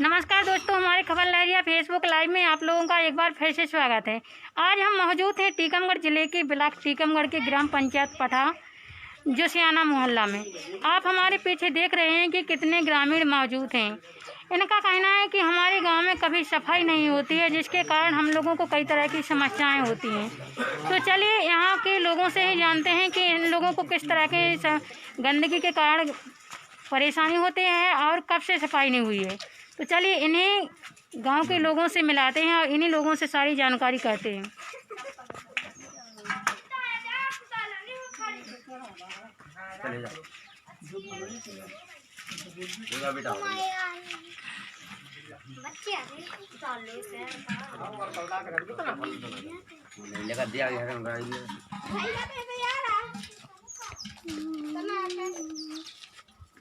नमस्कार दोस्तों, हमारे खबर लहरिया फेसबुक लाइव में आप लोगों का एक बार फिर से स्वागत है। आज हम मौजूद हैं टीकमगढ़ जिले के ब्लॉक टीकमगढ़ के ग्राम पंचायत पठा जोशियाना मोहल्ला में। आप हमारे पीछे देख रहे हैं कि कितने ग्रामीण मौजूद हैं। इनका कहना है कि हमारे गांव में कभी सफाई नहीं होती है, जिसके कारण हम लोगों को कई तरह की समस्याएं होती हैं। तो चलिए यहाँ के लोगों से ही जानते हैं कि इन लोगों को किस तरह के गंदगी के कारण परेशानी होते हैं और कब से सफाई नहीं हुई है। तो चलिए इन्हें गांव के लोगों से मिलाते हैं और इन्हीं लोगों से सारी जानकारी करते हैं।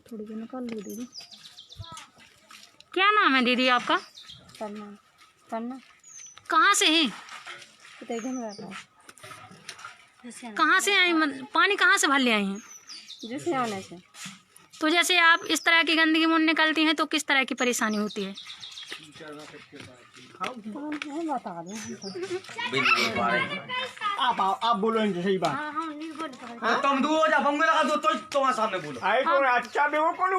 थोड़ी देर निकाल लो दीदी। क्या नाम है दीदी आपका? करना कहाँ से है? कहाँ से आई? पानी कहाँ से भर ले आई हैं? जैसे आने से। तो जैसे आप इस तरह की गंदगी मुंह निकलती हैं तो किस तरह की परेशानी होती है? बता दें आप बोलो इनसे सही बात। तुम दो हो जा बंगले लगा दो तो तुम्हारे सामने बोलो। आई को अच्छा देखो कौन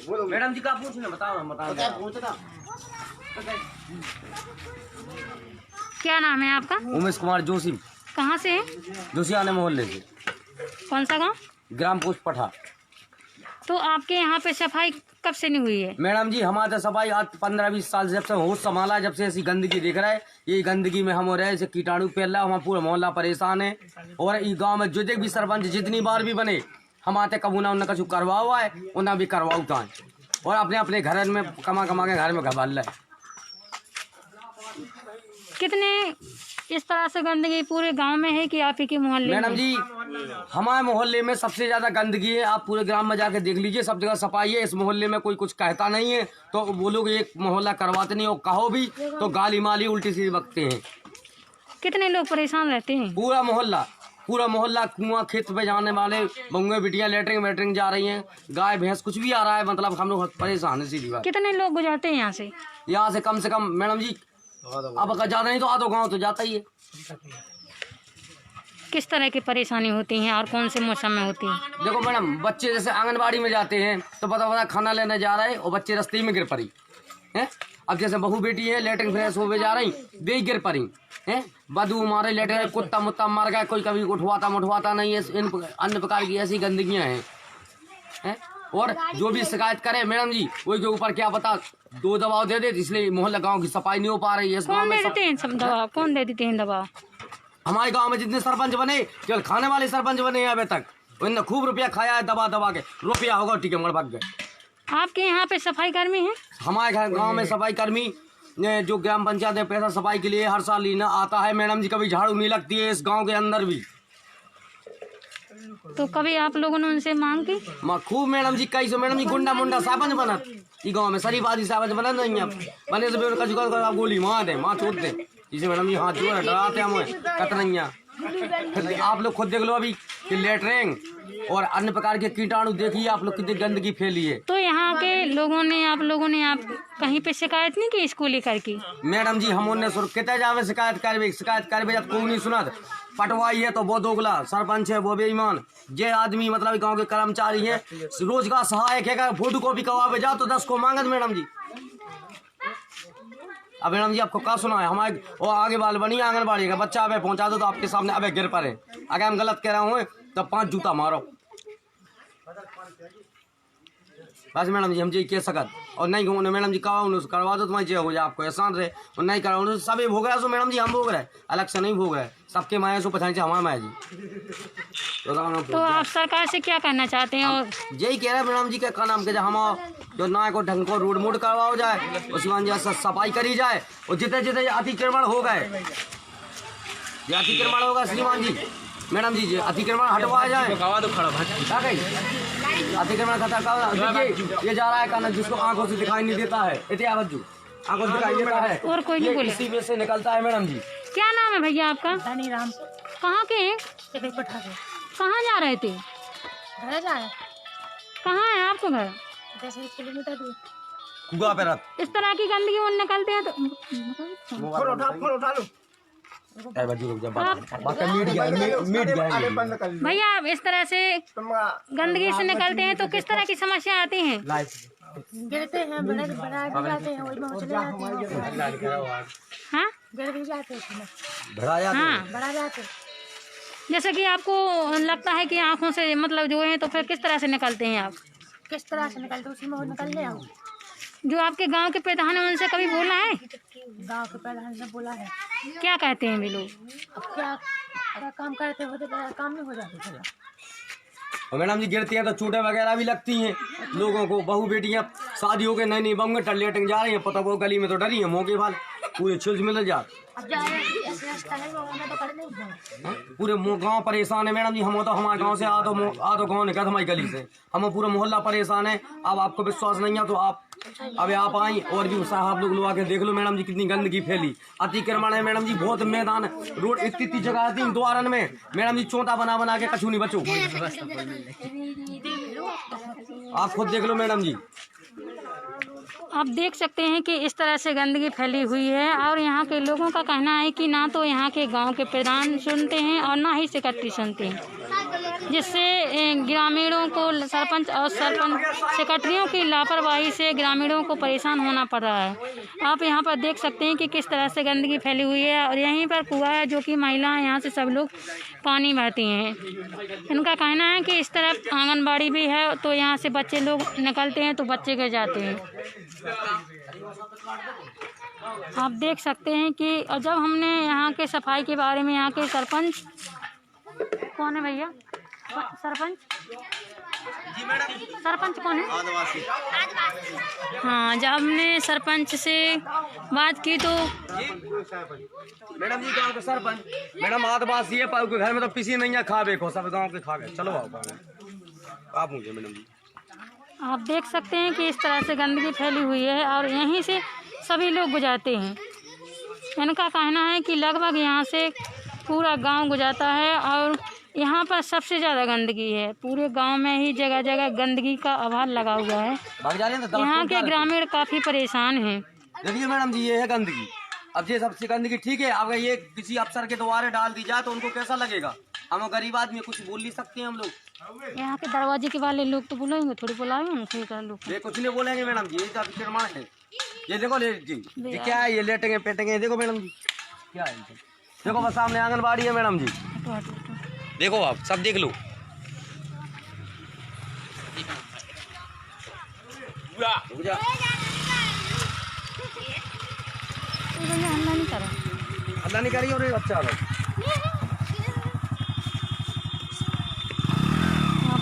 बोलो मैडम जी का पूछना बताओ पूछना। क्या नाम है आपका? उमेश कुमार जोशी। कहाँ से है? जोशियाना मोहल्ले से। कौन सा गांव? ग्राम पोस्ट पठा। तो आपके यहाँ पे सफाई कब से नहीं हुई है? मैडम जी हमारे तो सफाई आज 15-20 साल से जब से होश संभाला, जब से ऐसी गंदगी देख रहा है, ये गंदगी में हम हो रहे हैं, कीटाणु फैल रहा है, हमारा पूरा मोहल्ला परेशान है। और इस गांव में जो भी सरपंच जितनी बार भी बने, हम आते कबू ना उन्हें कुछ करवा हुआ है, उन्हें भी करवाता है और अपने अपने घर में कमा के घर में घबल रहे। कितने इस तरह से गंदगी पूरे गांव में है कि आप ही के मोहल्ले? मैडम जी हमारे मोहल्ले में सबसे ज्यादा गंदगी है। आप पूरे ग्राम में जाके देख लीजिए, सब जगह सफाई है। इस मोहल्ले में कोई कुछ कहता नहीं है, तो वो लोग एक मोहल्ला करवाते नहीं, और कहो भी तो गाली माली उल्टी सीधी बकते हैं। कितने लोग परेशान रहते हैं? पूरा मोहल्ला कुआं खेत पे जाने वाले बंगे बिटियां लेटरिंग जा रही हैं, गाय भैंस कुछ भी आ रहा है, मतलब हम लोग परेशान है। सीधी बात। कितने लोग गुजरते हैं यहाँ से? कम से कम मैडम जी अब अगर ज्यादा नहीं तो आधो गाँव तो जाता ही है। किस तरह की परेशानी होती है और कौन से मौसम में होती है? देखो मैडम, बच्चे जैसे आंगनबाड़ी में जाते हैं तो पता खाना लेने जा रहे हैं और बच्चे रास्ते में गिर पड़ी हैं। अब जैसे बहू बेटी है लेटरिंग फ्रेश हो जा रही, वे गिर पड़ी हैं। बदबू मारे लेटे, कुत्ता मुत्ता मार गए, कोई कभी उठवाता नहीं है। इन अन्य प्रकार की ऐसी गंदगियां हैं। और जो भी शिकायत करे मैडम जी वही के ऊपर क्या बता दो दबाव दे देते, इसलिए मोहल्ला गांव की सफाई नहीं हो पा रही है। कौन दे देते हैं दबाव? कौन दे देते हैं दबाव? हमारे गांव में जितने सरपंच बने, केवल खाने वाले सरपंच बने हैं अभी तक, उन्होंने खूब रुपया खाया है, दबा के रुपया होगा ठीक है मगर भाग गए। आपके यहाँ पे सफाई कर्मी है? हमारे गांव में सफाई कर्मी जो ग्राम पंचायत में पैसा सफाई के लिए हर साल लेना आता है मैडम जी। कभी झाड़ू नहीं लगती है इस गांव के अंदर भी। तो कभी आप लोगों ने उनसे मांग की? खूब मैडम जी, कई सौ मैडम जी गुंडा मुंडा सरपंच बना गाँव में, शरीफ आदि सरपंच बना नहीं है। बने से गोली मार छोड़ दे इसे मैडम जी, हाथ जोड़ डराते हमें कतरैया। आप लोग खुद देख लो अभी कि लेटरिंग और अन्य प्रकार के कीटाणु देखिए आप लोग कितनी गंदगी फैली है। तो यहाँ के लोगों ने आप कहीं पे शिकायत नहीं की इसको लेकर की? मैडम जी हम उन्हें कितने जावे शिकायत करवे जब कोई नहीं सुना। पटवाई है तो वो दोगला, सरपंच है वो बेईमान, जे आदमी मतलब गांव के कर्मचारी है, रोजगार सहायक है, फोटो कॉपी करवावे जाओ तो 10 को मांगत मैडम जी। अब मैडम जी आपको क्या सुना है, हमारे वो आगे बाल बनी आंगनबाड़ी का बच्चा अबे पहुंचा दो तो आपके सामने अबे गिर पड़े। अगर हम गलत कह रहा हूँ तो 5 जूता मारो बस मैडम जी। हम जी कह सकत और नहीं कहूँ मैडम जी करवा दो तुम्हारी हो जाए, आपको एहसान रहे और नहीं करवा सब भोग रहा है। सो मैडम जी हम भोग रहे, अलग से नहीं भोग रहे, सबके माया सो पछाई हमारे माया जी। तो आप सरकार से क्या करना चाहते हैं? और यही कह रहे हैं मैडम जी का नाम के हम जो ना को ढंग को रोड मोड करवाओ जाए, उसके बाद सफाई करी जाए और जितने अतिक्रमण हो गए, अतिक्रमण होगा श्रीमान जी मैडम जी अतिक्रमण हटवाया जाए। अतिक्रमण खतरा ये जा रहा है कानून जिसको आंखों से दिखाई नहीं देता है, आंखों से दिखाई देता है और कोई नहीं बोले, इसी में से निकलता है मैडम जी। क्या नाम है भैया आपका? धनी राम। कहाँ के हैं? कहाँ जा रहे थे? घर जा रहे कहाँ है आपको घर? 10 किलोमीटर दूर। कुआ पे रख इस तरह की गंदगी वो निकलते हैं तो फोन उठा लो ए बच्ची रुक जा आप बाकी मीट गया अरे बंद कर ली भैया आप इस तरह से तुम गंदगी से निकलते हैं तो किस तरह की समस्या आती हैं? गिरते हैं, बड़ा जाते हैं, वही में चले जाते हैं। हाँ गिर भी जाते हैं, भरा जाते हैं। हाँ, बड़ा जाते हैं। जैसे कि आपको लगता है कि आँखों से मतलब जो है, तो फिर किस तरह से निकलते हैं आप? किस तरह से निकलते उसी में वो निकलने आओ। जो आपके गांव के प्रधान हैं उनसे कभी बोला है? गांव के प्रधान ने बोला है। क्या कहते हैं वे लोग? अब क्या अगर काम करते होते तो काम नहीं हो जाते थे। और मैडम जी गिरती हैं तो चोटें वगैरह भी लगती हैं लोगों को। बहू बेटियां शादी हो गए नई नई बम टलेटिंग जा रही हैं, पता वो गली में तो डरी है मौके वाल पूरे छिल्स मिल जा अब जाए ऐसे करे वो तो कर नहीं। पूरे गांव परेशान है मैडम जी। हम तो हमारे गांव से आधो गांव निकल हमारी गली से, हम पूरा मोहल्ला परेशान है। अब आपको विश्वास नहीं है तो आप अब आप आई और भी साहब लोग आके देख लो मैडम जी कितनी गंदगी फैली। अतिक्रमण है मैडम जी, बहुत मैदान रोड इतनी जगह आती द्वारन में मैडम जी, चौंता बना बना के कछू नहीं बचो। आप खुद देख लो मैडम जी। आप देख सकते हैं कि इस तरह से गंदगी फैली हुई है और यहाँ के लोगों का कहना है कि ना तो यहाँ के गांव के प्रधान सुनते हैं और ना ही सेक्रेटरी सुनते हैं, जिससे ग्रामीणों को सरपंच और सेक्रेटरियों की लापरवाही से ग्रामीणों को परेशान होना पड़ रहा है। आप यहाँ पर देख सकते हैं कि किस तरह से गंदगी फैली हुई है और यहीं पर कुआं है जो कि महिलाएं यहाँ से सब लोग पानी भरती हैं। इनका कहना है कि इस तरफ आंगनबाड़ी भी है तो यहाँ से बच्चे लोग निकलते हैं तो बच्चे गिर जाते हैं। आप देख सकते हैं कि जब हमने यहाँ के सफाई के बारे में यहाँ के सरपंच कौन है भैया? सरपंच सरपंच कौन है? हाँ, जब हमने सरपंच से बात की तो मैडम जी गाँव के सरपंच मैडम आदिवासी है पाऊ के घर में तो किसी नहीं है खावे को, सब गाँव के खा गए। चलो आप मुझे मैडम जी आप देख सकते हैं कि इस तरह से गंदगी फैली हुई है और यहीं से सभी लोग गुजरते हैं। इनका कहना है कि लगभग यहाँ से पूरा गांव गुजरता है और यहाँ पर सबसे ज़्यादा गंदगी है। पूरे गांव में ही जगह जगह गंदगी का अभाव लगा हुआ है। यहाँ के ग्रामीण काफ़ी परेशान हैं। देखिए मैडम जी ये है गंदगी। अब ये सबसे गंदगी ठीक है, अगर ये किसी अफसर के द्वारे डाल दी जाए तो उनको कैसा लगेगा? हम गरीब आदमी कुछ बोल नहीं सकते हैं हम लोग। यहाँ के दरवाजे के वाले लोग तो बुलाएंगे, थोड़ी बुलाएंगे लोग। ये कुछ नहीं बोलेंगे मैडम जी, ये तो अतिक्रमण है। ये देखो जी ये क्या है, ये लेटेंगे पेटेंगे। देखो मैडम जी क्या है, देखो बस सामने आंगनबाड़ी है मैडम जी, देखो आप सब देख लो। अल्लाह नहीं करी और अच्छा आप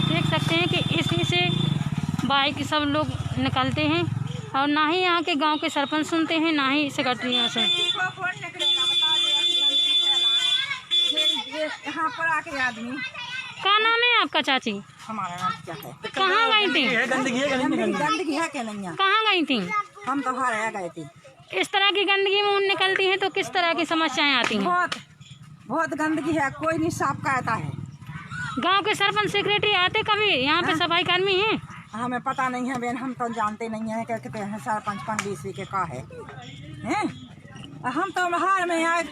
देख सकते हैं कि इसी से बाइक सब लोग निकलते हैं और ना ही यहाँ के गांव के सरपंच सुनते हैं ना ही सेक्रेटरियों से। यहाँ पर आके आदमी क्या नाम है आपका चाची? हमारा नाम क्या है? कहाँ गई थी? गंदगी है क्या नहीं है? कहाँ गई थी? हम तो हार गए थे। इस तरह की गंदगी में निकलती है तो किस तरह की समस्याएं आती हैं? बहुत गंदगी है, कोई नहीं साफ करता है। गांव के सरपंच सेक्रेटरी आते कभी यहाँ पे? सफाई कर्मी हैं? हमें पता नहीं है बेन, हम तो जानते नहीं है कहते हैं सरपंच पंडित के का है हैं? हम तो हार में आए।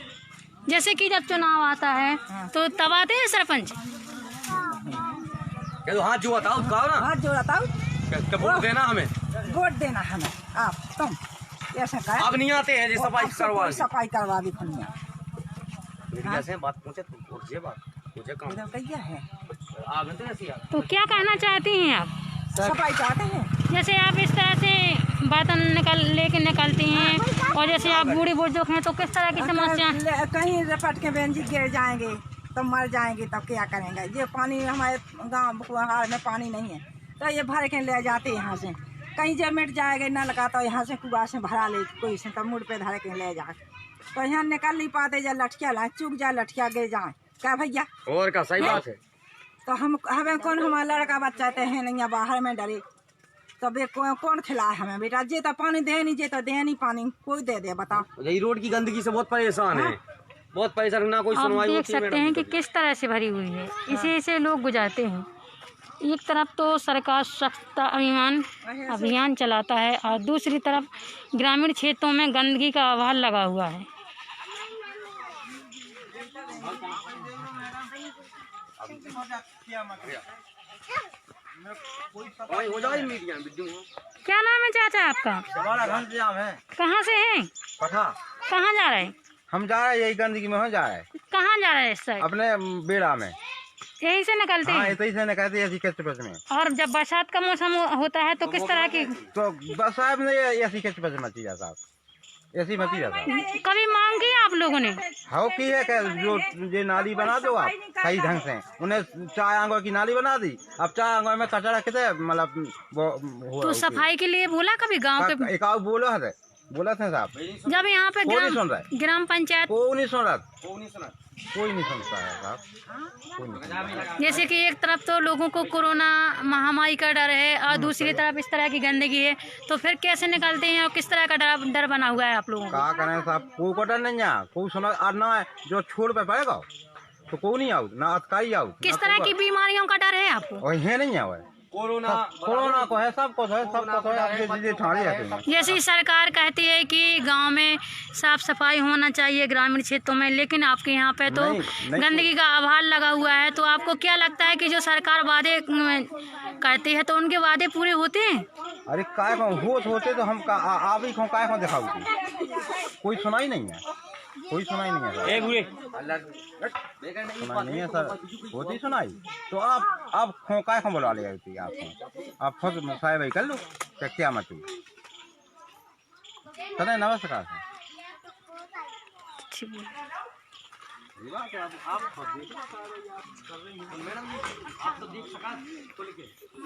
जैसे कि जब चुनाव आता है तो तब आते हैं सरपंच? हाथ जोड़ता हूँ ना, हाथ जोड़ता हूँ, वोट देना हमें, वोट देना हमें। आप तुम ऐसा कर, अब नहीं आते हैं जी सफाई करवा दी खुनिया। जैसे बात पूछे तो बात मुझे काम है। तो क्या कहना चाहती हैं आप? सफाई चाहते हैं। जैसे आप इस तरह से बर्तन लेके निकलती हैं और जैसे आप बूढ़ी बुजुर्ग हैं तो किस तरह की समस्या? कहीं रपट के बहन जी गिर जाएंगे तो मर जाएंगे, तब क्या करेंगे? ये पानी हमारे गाँव कुहार में पानी नहीं है तो ये भर के ले जाते यहाँ से। कहीं जब मिट जाएगा न लगा तो यहाँ से कुआ से भरा ले कोई से, तब मुड़ पे धर के ले जा तो यहाँ निकल नहीं पाते। जब लठिया लाए चुक जाए, लठिया गिर जाए क्या भैया? और का सही बात है। तो हम हमें कौन हमारा लड़का बच्चा है नहीं बाहर में डरे तो बे कौन खिलाए हमें? बेटा जे तो पानी दे नहीं, जे तो दे नहीं पानी, कोई दे दे बताओ। यही रोड की गंदगी से बहुत परेशान है। बहुत पैसा ना कोई आप सुनवाई देख होती है सकते हैं कि किस तरह से भरी हुई है, इसी से लोग गुजरते हैं। एक तरफ तो सरकार स्वच्छता अभियान चलाता है और दूसरी तरफ ग्रामीण क्षेत्रों में गंदगी का अभाव लगा हुआ है। क्या नाम है चाचा आपका? हमारा घनश्याम है। कहाँ से हैं? पठा। कहाँ जा रहे हैं? हम जा रहे हैं यही गंदगी में, हो जा रहे हैं कहाँ जा रहे हैं इस साइड? अपने बेड़ा में। यहीं से निकलते हाँ, हैं? ऐसे ही से निकलते ऐसी कच्चे पच में। और जब बरसात का मौसम होता है तो किस तरह की? तो बस साहब ने ऐसी कच्चे पच मची जाता साहब, ऐसी मची जाता। कभी मांग की आप लोगों ने? हाँ की है कि जो ये नाली बना दो आप सही ढंग से। उन्हें 4 आंगों की नाली बना दी, अब 4 आंगों में कचरा कितने मतलब वो तो सफाई के लिए बोला कभी गांव के? एक बोला था साहब, जब यहाँ पे कोई नहीं सुन रहा है। ग्राम पंचायत, कोई नहीं सुन रहा, कोई नहीं सुनता है साहब, कोई नहीं सुनता है। जैसे कि एक तरफ तो लोगों को कोरोना महामारी का डर है और दूसरी तरफ इस तरह की गंदगी है, तो फिर कैसे निकलते हैं और किस तरह का डर बना हुआ है आप लोगों को? क्या करें साहब, कोई को डर नहीं है, कोई सुना और ना है जो छोड़ पे पड़ेगा तो कोई नहीं आऊ, ना अतकाई आऊ। किस तरह की बीमारियों का डर है आपको? और ये नहीं है वो कोरोना को है, सब कुछ है, सब कुछ है। आप ये चीजें ठाड़ी रहते हैं। जैसे सरकार कहती है कि गांव में साफ सफाई होना चाहिए ग्रामीण क्षेत्रों में, लेकिन आपके यहाँ पे तो नहीं, गंदगी का अभाव लगा हुआ है, तो आपको क्या लगता है कि जो सरकार वादे करती है तो उनके वादे पूरे होते हैं? अरे काय को होते तो हम आप ही काय को दिखाऊ, कोई सुनाई नहीं है, कोई सुनाई नहीं है सुनाई नहीं है सर, होती सुनाई तो आप काय को बुला ले आप खुद साहब कर लो क्या मत सदा नमस्कार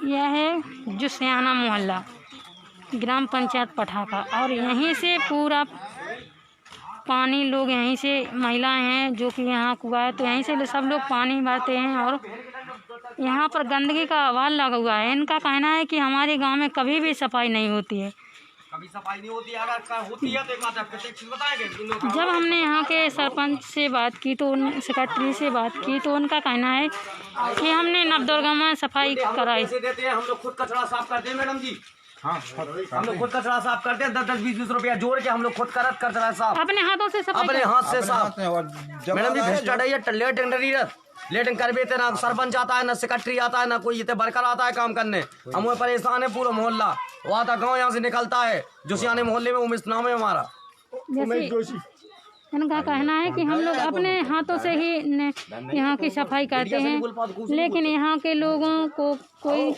यह है जुसियाना मोहल्ला ग्राम पंचायत पठा का, और यहीं से पूरा पानी लोग, यहीं से महिलाएं हैं जो कि यहाँ कुआ है तो यहीं से सब लोग पानी भरते हैं, और यहाँ पर गंदगी का अभाव लगा हुआ है। इनका कहना है कि हमारे गांव में कभी भी सफाई नहीं होती है। कभी सफाई नहीं होती, अगर होती है तो एक बात आपको बताएंगे। जब हमने यहाँ के सरपंच से बात की तो सेक्रेटरी से बात की तो उनका कहना है कि हमने नवदुर्गा में सफाई कराई। देते हैं हम लोग, खुद कचरा साफ करते हैं मैडम जी। हाँ, हम लोग खुद कचरा साफ करते हैं, 10-10, 20-20 रुपया जोड़ के हम लोग खुद कचरा साफ अपने हाथों से सफाई, अपने हाथ से साफ। मैडम जी लेटिंग कर बेते ना सरपंच आता है, ना सेक्रेटरी आता है, ना कोई इतने वर्कर आता है काम करने। हम परेशान है, पूरा मोहल्ला वो आता गाँव यहाँ से निकलता है। जोशियाने मोहल्ले में उमेश नाम है हमारा। इनका कहना है कि हम लोग अपने हाथों से ही यहाँ की सफाई करते हैं, लेकिन यहाँ के लोगों को कोई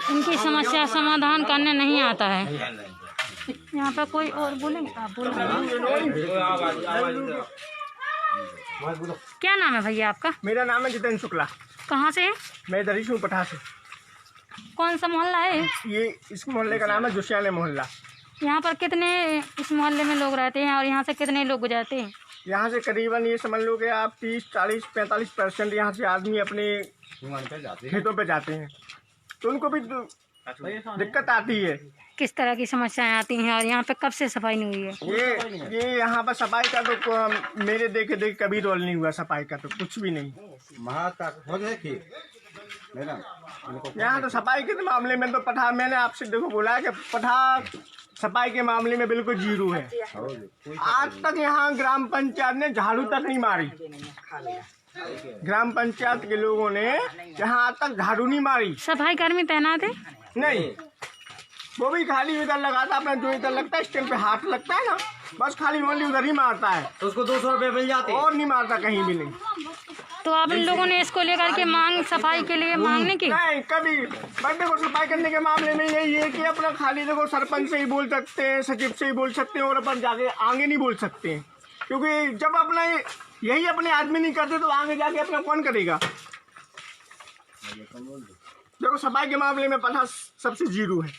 इनकी समस्या समाधान करने नहीं आता है। यहाँ पर कोई और बोलेंगे? आप बोलेंगे। क्या नाम है भैया आपका? मेरा नाम है जितेंद्र शुक्ला। कहाँ से? मैं इधर ही हूँ, पठा से। कौन सा मोहल्ला है ये? इस मोहल्ले का नाम है जोशियाना मोहल्ला। यहाँ पर कितने इस मोहल्ले में लोग रहते हैं और यहाँ से कितने लोग गुजरते हैं? यहाँ से करीबन ये समझ लो कि आप 30, 40, 45% यहाँ से आदमी अपने खेतों पे जाते हैं, तो उनको भी दिक्कत आती है। किस तरह की समस्याएं आती हैं और यहाँ पे कब से सफाई नहीं हुई है? ये यहाँ पर सफाई का तो मेरे देखे कभी रोल नहीं हुआ सफाई का, तो कुछ भी नहीं। यहाँ तो सफाई के मामले में तो पठा, मैंने आपसे देखो बोला कि पठा सफाई के मामले में बिल्कुल जीरो है। आज तक यहाँ ग्राम पंचायत ने झाड़ू तक नहीं मारी। ग्राम पंचायत के लोगों ने यहाँ आज तक झाड़ू नहीं मारी। सफाई कर्मी तैनात है? नहीं, वो भी खाली इधर लगाता, अपना जो इधर लगता है स्टैंड पे हाथ लगता है ना, बस खाली ओनली उधर ही मारता है, तो उसको 200 रुपये मिल जाते हैं, और नहीं मारता कहीं भी नहीं। तो आप इन लोगों ने इसको लेकर के मांग, सफाई के लिए मांगने की? नहीं, कभी बंदे को सफाई करने के मामले में यही है कि अपना खाली देखो सरपंच से ही बोल सकते हैं, सचिव से ही बोल सकते हैं, और अपन जाके आगे नहीं बोल सकते हैं, क्योंकि जब अपना यही अपने आदमी नहीं करते तो आगे जाके अपना कौन करेगा। देखो सफाई के मामले में पठा सबसे जीरो है।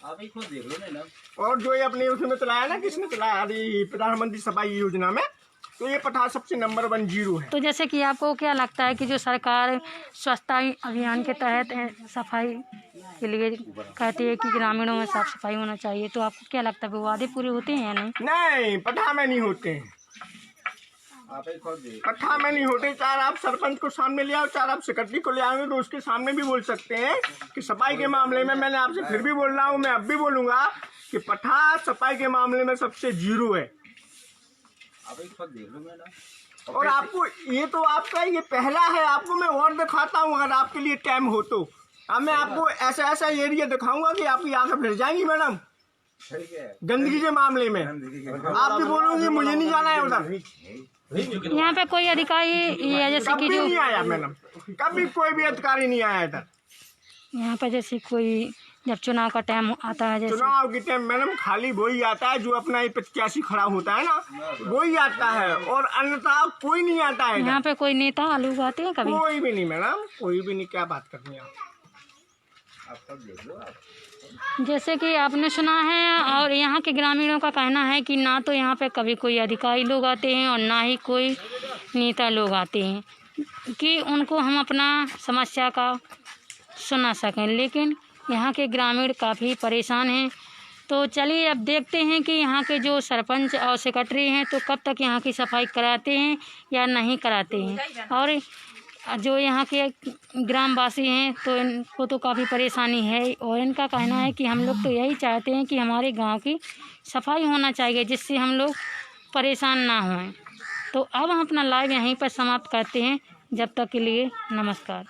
आप ही खुद देख लो ना। और जो ये अपने उसमें चलाया ना, किसने चलाया, प्रधानमंत्री सफाई योजना में, तो ये पठा सबसे नंबर 1 जीरो है। तो जैसे कि आपको क्या लगता है कि जो सरकार स्वच्छता अभियान के तहत सफाई के लिए कहती है कि ग्रामीणों में साफ सफाई होना चाहिए, तो आपको क्या लगता है वो वादे पूरे होते हैं या नहीं? नहीं, पठा में नहीं होते हैं। इकट्ठा में नहीं होते। चार आप सरपंच को सामने ले आओ, चार आप सेक्रेटरी को ले आओगे तो उसके सामने भी बोल सकते हैं कि सफाई के मामले में मैंने आपसे फिर भी बोल रहा हूँ, मैं अब भी बोलूंगा कि पठा सफाई के मामले में सबसे जीरो है। और आपको ये तो आपका ये पहला है, आपको मैं और दिखाता हूँ अगर आपके लिए टाइम हो तो। अब मैं आपको ऐसा ऐसा एरिया दिखाऊंगा कि आपकी आंखें फिर जाएंगी मैडम। गंदगी के मामले में आप भी बोलोगे मुझे नहीं जाना है उधर। यहाँ पे कोई अधिकारी या जैसे कि कभी जो नहीं आया मैडम, कभी कोई भी अधिकारी नहीं आया इधर। यहाँ पे जैसे कोई जब चुनाव का टाइम आता है, जैसे चुनाव के टाइम मैडम खाली वही आता है जो अपना ये प्रत्याशी खड़ा होता है ना, वही आता है और अन्यथा कोई नहीं आता है। यहाँ पे कोई नेता लोग आते हैं कभी? कोई भी नहीं मैडम, कोई भी नहीं। क्या बात करनी है आप? जैसे कि आपने सुना है और यहाँ के ग्रामीणों का कहना है कि ना तो यहाँ पे कभी कोई अधिकारी लोग आते हैं और ना ही कोई नेता लोग आते हैं कि उनको हम अपना समस्या का सुना सकें, लेकिन यहाँ के ग्रामीण काफ़ी परेशान हैं। तो चलिए अब देखते हैं कि यहाँ के जो सरपंच और सेक्रेटरी हैं तो कब तक यहाँ की सफाई कराते हैं या नहीं कराते हैं। और जो यहाँ के ग्रामवासी हैं तो इनको तो काफ़ी परेशानी है और इनका कहना है कि हम लोग तो यही चाहते हैं कि हमारे गांव की सफाई होना चाहिए जिससे हम लोग परेशान ना हों। तो अब हम अपना लाइव यहीं पर समाप्त करते हैं। जब तक के लिए नमस्कार।